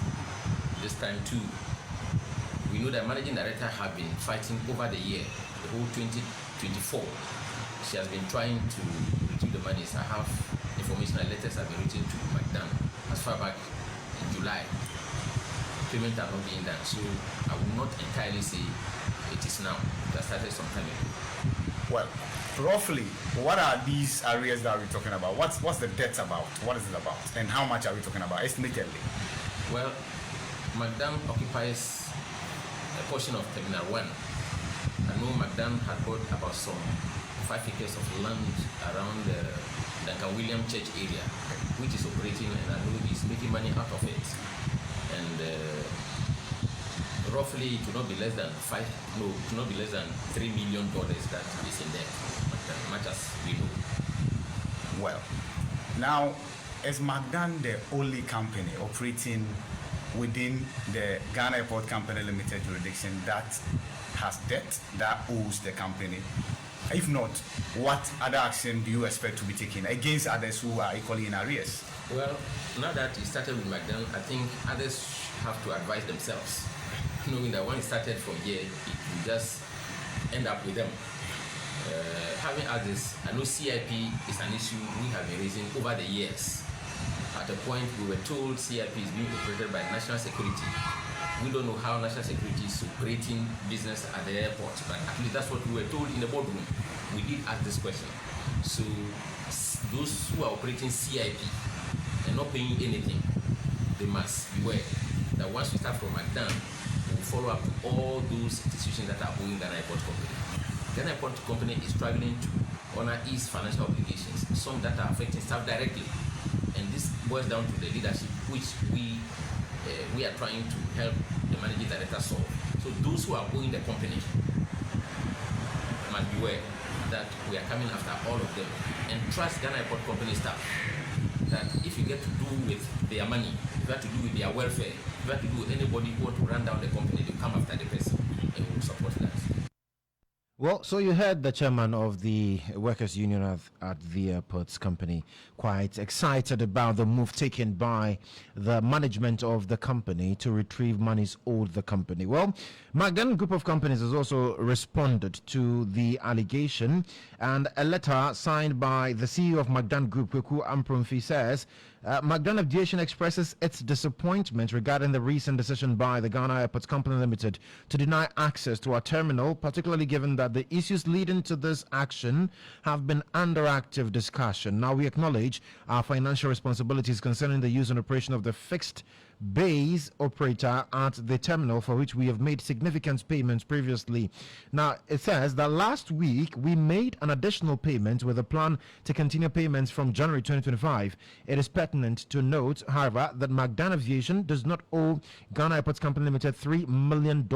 S15: time too. We know that managing director have been fighting over the year, the whole 2024. She has been trying to retrieve the monies. I have information and letters have been written to McDan as far back in July. Payments are not being done, so I will not entirely say it is now. That started some time ago.
S16: Well, roughly, what are these areas that we're talking about? What's the debt about? What is it about? And how much are we talking about, estimatedly?
S15: Well, McDan occupies a portion of Terminal 1. I know McDan had bought about some 5 acres of land around the Duncan William Church area, which is operating, and I know he's making money out of it. And roughly it will not be less than $3 million that is in there, much as we know.
S16: Well, now, is McDan the only company operating within the Ghana Airport Company Limited jurisdiction that has debt that owes the company? If not, what other action do you expect to be taken against others who are equally in arrears?
S15: Well, now that it started with McDan, I think others have to advise themselves, knowing that when it started from here, it will just end up with them. Having others, I know CIP is an issue we have been raising over the years. At a point, we were told CIP is being operated by national security. We don't know how national security is operating business at the airport, but at least that's what we were told in the boardroom. We did ask this question. So those who are operating CIP and not paying anything, they must beware that once we start from McDan, we'll follow up to all those institutions that are owing Ghana Airport Company. Ghana Airport Company is struggling to honor its financial obligations, some that are affecting staff directly. And this boils down to the leadership, which we are trying to help the managing director solve. So those who are owing the company must beware that we are coming after all of them, and trust Ghana Airport Company staff that if you get to do with their money, if you have to do with their welfare, if you have to do with anybody who want to run down the company, they come after the person, and we will support that.
S1: Well, so you heard the chairman of the workers' union at the airports company quite excited about the move taken by the management of the company to retrieve monies owed the company. Well, McDan Group of Companies has also responded to the allegation, and a letter signed by the CEO of McDan Group, Kweku Ampromfi, says McDan Aviation expresses its disappointment regarding the recent decision by the Ghana Airports Company Limited to deny access to our terminal, particularly given that the issues leading to this action have been under active discussion. Now, we acknowledge our financial responsibilities concerning the use and operation of the fixed base operator at the terminal, for which we have made significant payments previously. Now, it says that last week we made an additional payment with a plan to continue payments from January 2025. It is pertinent to note, however, that McDan Aviation does not owe Ghana Airports Company Limited $3 million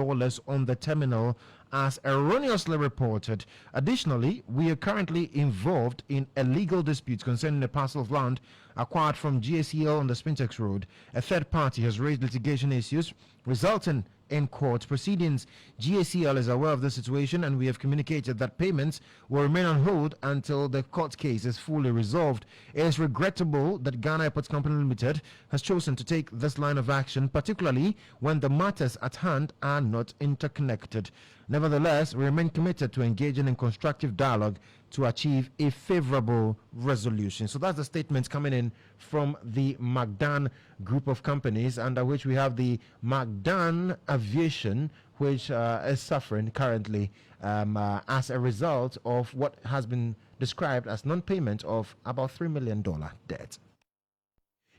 S1: on the terminal, as erroneously reported. Additionally, we are currently involved in a legal dispute concerning a parcel of land acquired from GACL on the Spintex Road. A third party has raised litigation issues, resulting in court proceedings. GACL is aware of the situation, and we have communicated that payments will remain on hold until the court case is fully resolved. It is regrettable that Ghana Airports Company Limited has chosen to take this line of action, particularly when the matters at hand are not interconnected. Nevertheless, we remain committed to engaging in constructive dialogue to achieve a favorable resolution. So that's the statement coming in from the Magdan group of companies, under which we have the Magdan Aviation, which is suffering currently as a result of what has been described as non-payment of about $3 million debt.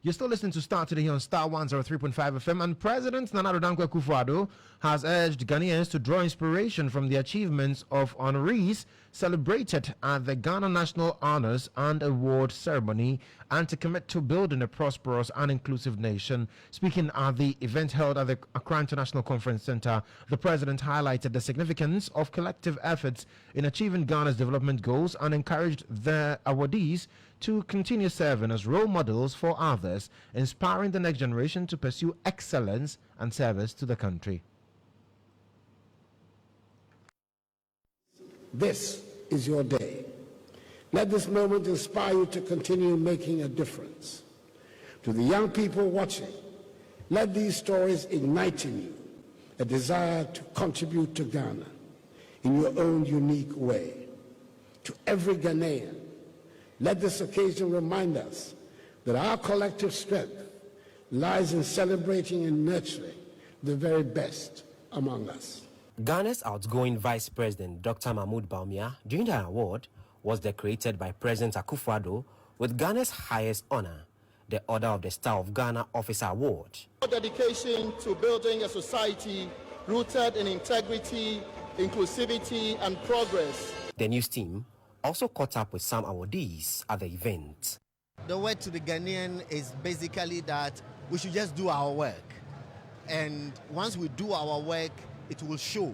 S1: You're still listening to Starr today here on Starr 103.5 FM, and President Nana Addo Dankwa Akufo-Addo has urged Ghanaians to draw inspiration from the achievements of honorees celebrated at the Ghana National Honors and Award Ceremony and to commit to building a prosperous and inclusive nation. Speaking at the event held at the Accra International Conference Center, the President highlighted the significance of collective efforts in achieving Ghana's development goals and encouraged the awardees to continue serving as role models for others, inspiring the next generation to pursue excellence and service to the country.
S17: This is your day. Let this moment inspire you to continue making a difference. To the young people watching, let these stories ignite in you a desire to contribute to Ghana in your own unique way. To every Ghanaian, let this occasion remind us that our collective strength lies in celebrating and nurturing the very best among us.
S18: Ghana's outgoing Vice President, Dr. Mahmoud Bawumia, during the award, was decorated by President Akufo-Addo with Ghana's highest honor, the Order of the Star of Ghana Officer Award.
S19: Our dedication to building a society rooted in integrity, inclusivity, and progress.
S18: The news team also caught up with some awardees at the event.
S20: The word to the Ghanaian is basically that we should just do our work. And once we do our work, it will show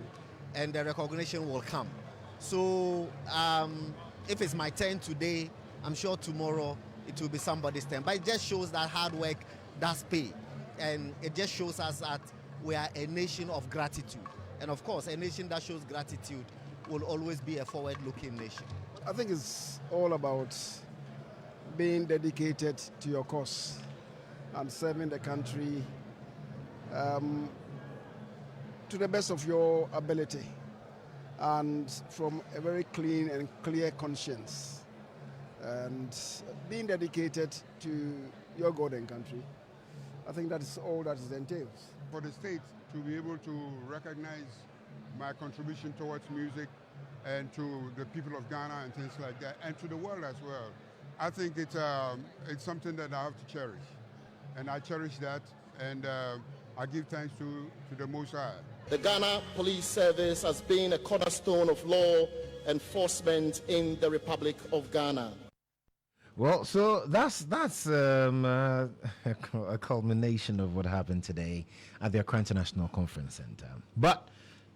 S20: and the recognition will come. So if it's my turn today, I'm sure tomorrow it will be somebody's turn. But it just shows that hard work does pay. And it just shows us that we are a nation of gratitude. And of course, a nation that shows gratitude will always be a forward-looking nation.
S21: I think it's all about being dedicated to your cause and serving the country to the best of your ability and from a very clean and clear conscience, and being dedicated to your God and country. I think that's all that it entails.
S22: For the state to be able to recognize my contribution towards music and to the people of Ghana and things like that, and to the world as well, I think it's something that I have to cherish. And I cherish that, and I give thanks to the Most High.
S19: The Ghana Police Service has been a cornerstone of law enforcement in the Republic of Ghana.
S1: Well, so that's a culmination of what happened today at the Accra International Conference Center. But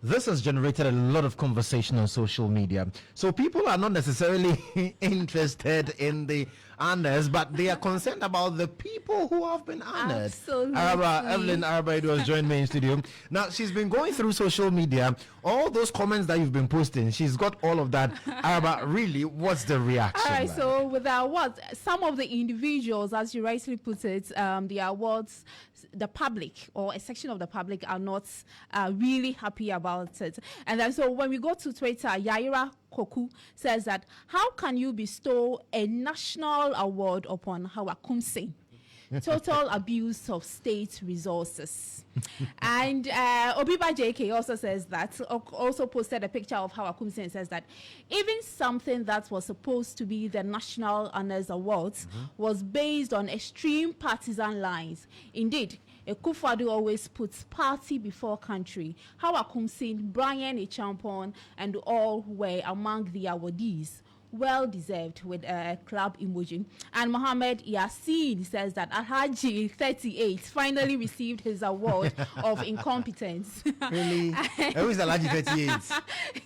S1: this has generated a lot of conversation on social media. So people are not necessarily interested in the honors, but they are concerned about the people who have been honored.
S23: Absolutely.
S1: Evelyn Araba has joined me in studio. Now, she's been going through social media. All those comments that you've been posting, she's got all of that. Araba, really, what's the reaction?
S23: All right,
S1: like?
S23: so with the awards, some of the individuals, as you rightly put it, the awards, the public or a section of the public are not really happy about it. And then so when we go to Twitter, Yaira Koku says that, how can you bestow a national award upon Hawa Kumsing? Total abuse of state resources. And Obiba JK also says that, also posted a picture of Hawa Kumsing and says that even something that was supposed to be the National Honors Awards was based on extreme partisan lines. Indeed, Akufo-Addo always puts party before country. Hawa Kumsing, Brian Echampon, and all were among the awardees well deserved, with a club emoji. And Mohammed Yassin says that Alhaji 38 finally received his award of incompetence.
S1: Really? Who is Alhaji 38?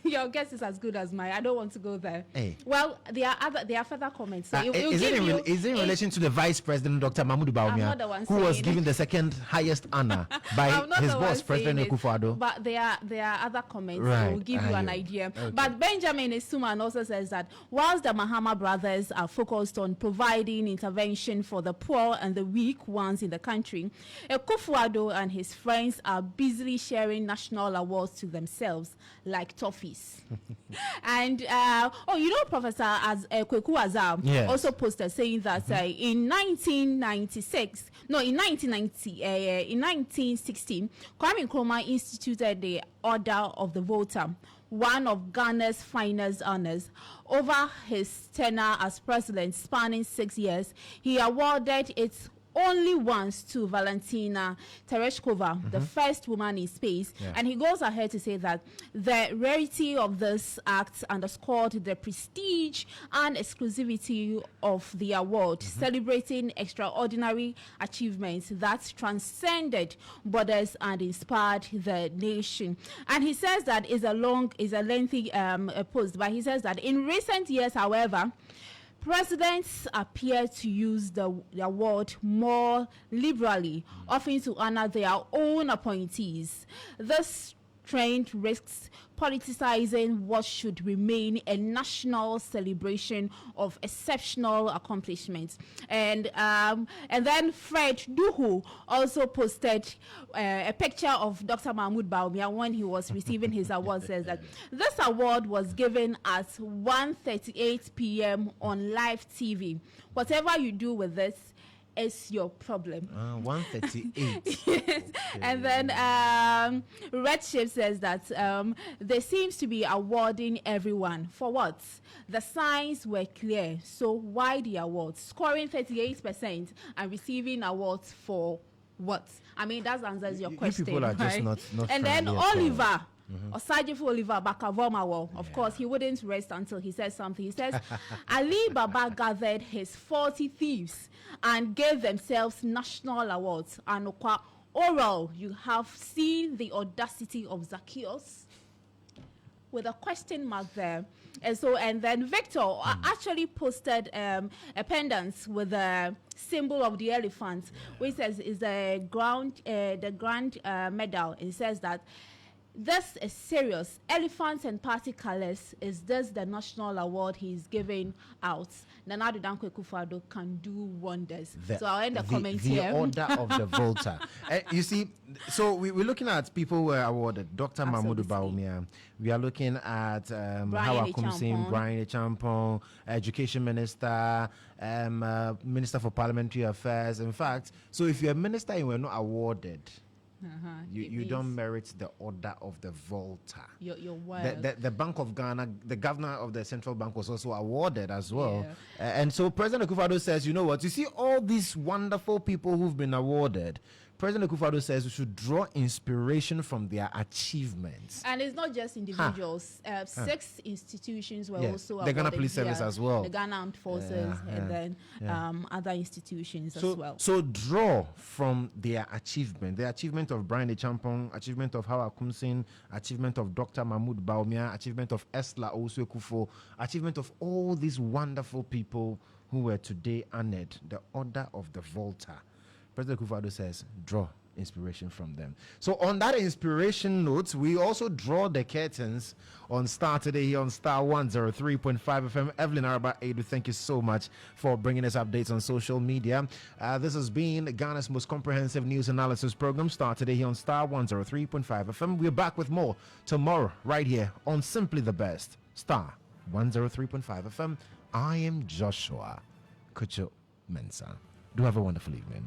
S23: Your guess is as good as mine. I don't want to go there.
S1: Hey.
S23: Well, there are further comments. So
S1: Is it in relation to the Vice President, Dr. Mahmoud Bawumia, who was given the second highest honor by his boss, President Akufo-Addo?
S23: But there are other comments
S1: Right.
S23: to give you an idea. Okay. But Benjamin Isuman also says that whilst the Mahama brothers are focused on providing intervention for the poor and the weak ones in the country, Akufo-Addo and his friends are busily sharing national awards to themselves like toffees. And Professor Kweku Azar also posted saying that in 1916, Kwame Nkrumah instituted the Order of the Voter, one of Ghana's finest honors. Over his tenure as president, spanning 6 years, he awarded it only once to Valentina Tereshkova, the first woman in space. Yeah. And he goes ahead to say that the rarity of this act underscored the prestige and exclusivity of the award, celebrating extraordinary achievements that transcended borders and inspired the nation. And he says that is a lengthy post, but he says that in recent years, however, presidents appear to use the award more liberally, often to honor their own appointees. This trend risks politicizing what should remain a national celebration of exceptional accomplishments. And then Fred Duhu also posted a picture of Dr. Mahmoud Bawumia when he was receiving his award. Says that this award was given at 1:38 p.m. on live TV. Whatever you do with this is your problem.
S1: 138.
S23: Yes. And then Redshift says that there seems to be awarding everyone. For what? The signs were clear. So why the awards? Scoring 38% and receiving awards for what? I mean, that answers your question.
S1: People are just not
S23: and then Oliver. Osajifo Oliver Bakavomawo, of course, he wouldn't rest until he says something. He says, Ali Baba gathered his 40 thieves and gave themselves national awards. And oral, you have seen the audacity of Zacchaeus? With a question mark there. And then Victor actually posted a pendant with a symbol of the elephant, which says is the grand medal. It says that this is serious. Elephants and party colors. Is this the national award he's giving out? Nana Dankwa Akufo-Addo can do wonders. So I'll end the comment here.
S1: The Order of the Volta. You see, so we're looking at people who were awarded. Dr. Mahmoud Bawumia. We are looking at Hawa Kumsim, Brian Champon, Education Minister, Minister for Parliamentary Affairs. In fact, so if you're a minister and you were not awarded, you don't merit the Order of the Volta.
S23: You're wild.
S1: The Bank of Ghana, the governor of the central bank, was also awarded as well. Yeah. And so President Akufo-Addo says, you know what, you see all these wonderful people who've been awarded, President Akufo-Addo says we should draw inspiration from their achievements.
S23: And it's not just individuals. 6 institutions were also awarded.
S1: The Ghana Police Service as well.
S23: The Ghana Armed Forces and then other institutions as well.
S1: So draw from their achievement. The achievement of Brian Champon, achievement of Hawa Kumsin, achievement of Dr. Mahmoud Bawumia, achievement of Esla Owusu-Ekufo, achievement of all these wonderful people who were today honored, the Order of the Volta. President Akufo-Addo says, draw inspiration from them. So on that inspiration note, we also draw the curtains on Starr today here on Starr 103.5 FM. Evelyn Araba Edu, thank you so much for bringing us updates on social media. This has been Ghana's most comprehensive news analysis program, Starr today here on Starr 103.5 FM. We're back with more tomorrow right here on Simply the Best, Starr 103.5 FM. I am Joshua Kodjo Mensah. Do have a wonderful evening.